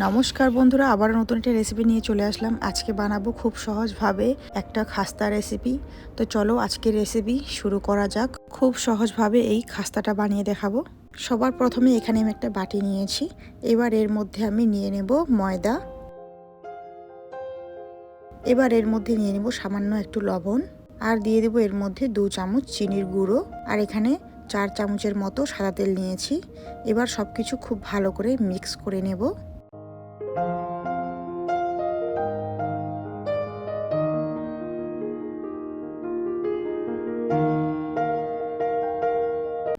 নমস্কার বন্ধুরা, আবার নতুন একটা রেসিপি নিয়ে চলে আসলাম। আজকে বানাবো খুব সহজভাবে একটা খাস্তা রেসিপি। তো চলো আজকের রেসিপি শুরু করা যাক। খুব সহজভাবে এই খাস্তাটা বানিয়ে দেখাবো। সবার প্রথমে এখানে আমি একটা বাটি নিয়েছি। এবার এর মধ্যে আমি নিয়ে নেব ময়দা। এবার এর মধ্যে নিয়ে নেব সামান্য একটু লবণ, আর দিয়ে দেবো এর মধ্যে 2 চামচ চিনির গুঁড়ো, আর এখানে 4 চামচের মতো সাদা তেল নিয়েছি। এবার সব কিছু খুব ভালো করে মিক্স করে নেব।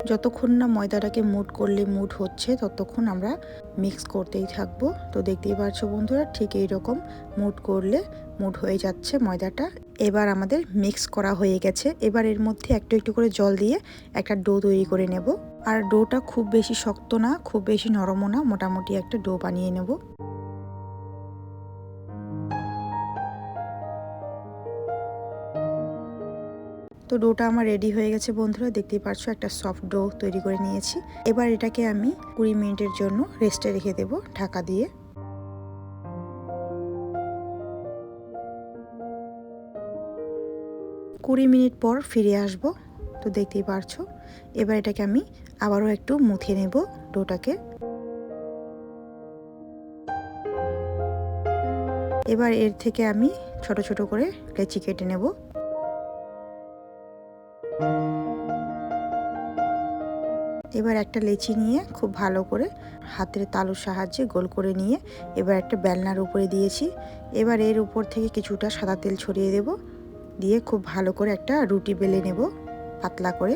যতক্ষণ না ময়দাটাকে মুড করলে মুড হচ্ছে ততক্ষণ আমরা মিক্স করতেই থাকবো। তো দেখতেই পাচ্ছ বন্ধুরা, ঠিক এইরকম মুড করলে মুড হয়ে যাচ্ছে ময়দাটা। এবার আমাদের মিক্স করা হয়ে গেছে। এবার এর মধ্যে একটু একটু করে জল দিয়ে একটা ডো তৈরি করে নেব। আর ডোটা খুব বেশি শক্ত না, খুব বেশি নরমও না, মোটামুটি একটা ডো বানিয়ে নেব। তো ডোটা আমার রেডি হয়ে গেছে বন্ধুরা, দেখতেই পাচ্ছ একটা সফট ডো তৈরি করে নিয়েছি। এবার এটাকে আমি 20 মিনিটের জন্য রেস্টে রেখে দেব ঢাকা দিয়ে। 20 মিনিট পর ফিরে আসব। তো দেখতেই পারছো, এবার এটাকে আমি আবারও একটু মুথে নেব ডোটাকে। এবার এর থেকে আমি ছোট ছোট করে লেচি কেটে নেব। এবার একটা লেচি নিয়ে খুব ভালো করে হাতের তালুর সাহায্যে গোল করে নিয়ে এবার একটা বেলনার উপরে দিয়েছি। এবার এর উপর থেকে কিছুটা সাদা তেল ছড়িয়ে দেব, দিয়ে খুব ভালো করে একটা রুটি বেলে নেব পাতলা করে।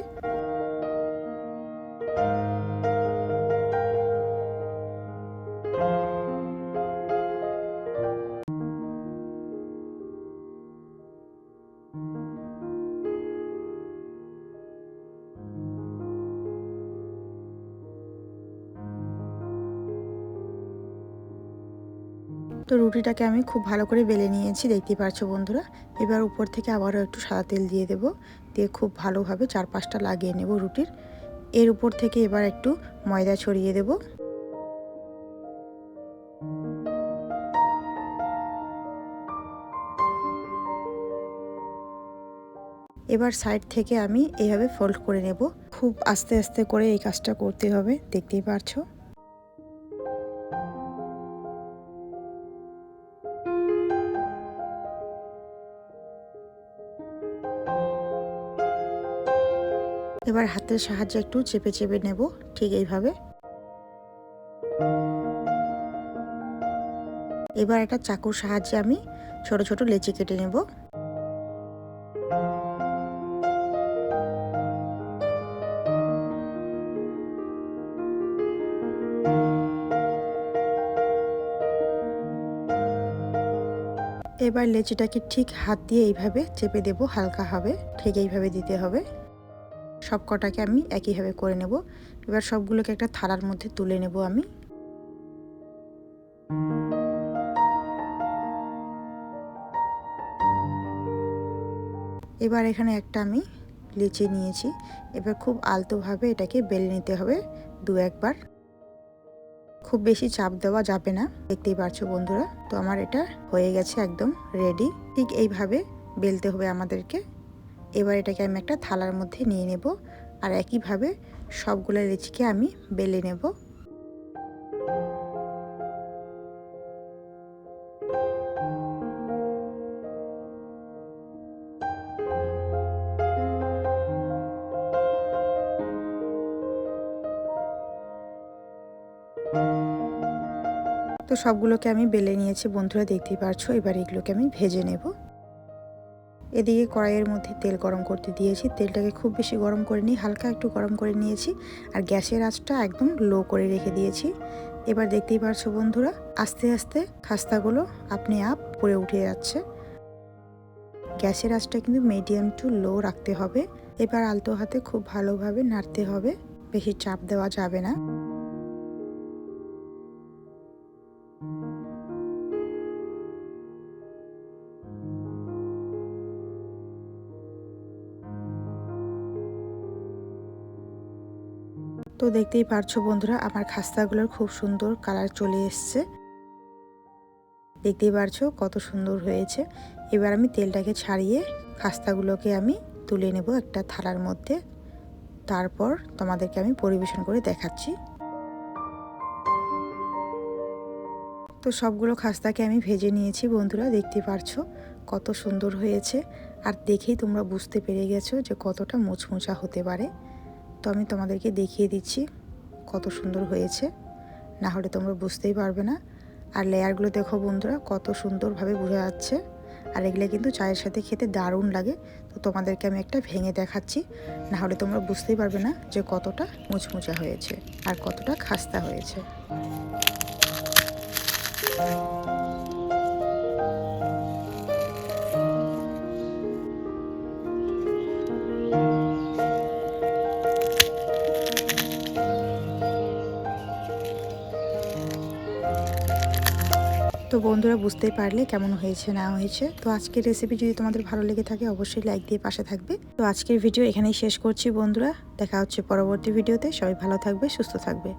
তো রুটিটাকে আমি খুব ভালো করে বেলে নিয়েছি, দেখতেই পাচ্ছো বন্ধুরা। এবার উপর থেকে আবারও একটু সাদা তেল দিয়ে দেব, দিয়ে খুব ভালোভাবে 4-5টা লাগিয়ে নেব রুটির। এর উপর থেকে এবার একটু ময়দা ছড়িয়ে দেব। এবার সাইড থেকে আমি এইভাবে ফোল্ড করে নেব। খুব আস্তে আস্তে করে এই কাজটা করতে হবে, দেখতেই পারছো। এবার হাতের সাহায্যে একটু চেপে চেপে নেব, ঠিক এইভাবে। এবার একটা চাকুর সাহায্যে আমি ছোট ছোট লেচি কেটে নেব। এবার লেচিটাকে ঠিক হাত দিয়ে এইভাবে চেপে দেব, হালকা হবে, ঠিক এইভাবে দিতে হবে। সব কটাকে আমি একইভাবে করে নেব। এবার সবগুলোকে একটা থালার মধ্যে তুলে নেব আমি। এবার এখানে একটা আমি লিচি নিয়েছি। এবার খুব আলতোভাবে এটাকে বেলে নিতে হবে 2-1 বার। খুব বেশি চাপ দেওয়া যাবে না, দেখতেই পারছো বন্ধুরা। তো আমার এটা হয়ে গেছে, একদম রেডি। ঠিক এইভাবে বেলতে হবে আমাদেরকে। এবার এটাকে আমি একটা থালার মধ্যে নিয়ে নেব, আর একইভাবে সবগুলো লিচিকে আমি বেলে নেব। তো সবগুলোকে আমি বেলে নিয়েছি বন্ধুরা, দেখতেই পারছো। এবার এগুলোকে আমি ভেজে নেব। এদিকে কড়াইয়ের মধ্যে তেল গরম করতে দিয়েছি। তেলটাকে খুব বেশি গরম করে নিই, হালকা একটু গরম করে নিয়েছি আর গ্যাসের আঁচটা একদম লো করে রেখে দিয়েছি। এবার দেখতেই পারছো বন্ধুরা, আস্তে আস্তে খাস্তাগুলো আপনি আপ পুড়ে উঠে যাচ্ছে। গ্যাসের আঁচটা কিন্তু মিডিয়াম টু লো রাখতে হবে। এবার আলতো হাতে খুব ভালোভাবে নাড়তে হবে, বেশি চাপ দেওয়া যাবে না। তো দেখতেই পারছো বন্ধুরা, আমার খাস্তাগুলোর খুব সুন্দর কালার চলে এসছে। দেখতেই পারছো কত সুন্দর হয়েছে। এবার আমি তেলটাকে ছাড়িয়ে খাস্তাগুলোকে আমি তুলে নেব একটা থালার মধ্যে। তারপর তোমাদেরকে আমি পরিবেশন করে দেখাচ্ছি। তো সবগুলো খাস্তাকে আমি ভেজে নিয়েছি বন্ধুরা, দেখতে পারছো কত সুন্দর হয়েছে। আর দেখেই তোমরা বুঝতে পেরে গেছো যে কতটা মুচমুচা হতে পারে। তো আমি তোমাদেরকে দেখিয়ে দিচ্ছি কত সুন্দর হয়েছে, না হলে তোমরা বুঝতেই পারবে না। আর লেয়ারগুলো দেখো বন্ধুরা, কত সুন্দরভাবে বোঝা যাচ্ছে। আর এগুলো কিন্তু চায়ের সাথে খেতে দারুণ লাগে। তো তোমাদেরকে আমি একটা ভেঙে দেখাচ্ছি, না হলে তোমরা বুঝতেই পারবে না যে কতটা মুচমুচা হয়েছে আর কতটা খাস্তা হয়েছে। তো বন্ধুরা, বুঝতেই পারলে কেমন হয়েছে না হয়েছে। তো আজকের রেসিপি যদি তোমাদের ভালো লেগে থাকে অবশ্যই লাইক দিয়ে পাশে থাকবে। তো আজকের ভিডিও এখানেই শেষ করছি বন্ধুরা, দেখা হচ্ছে পরবর্তী ভিডিওতে। সবাই ভালো থাকবে, সুস্থ থাকবে।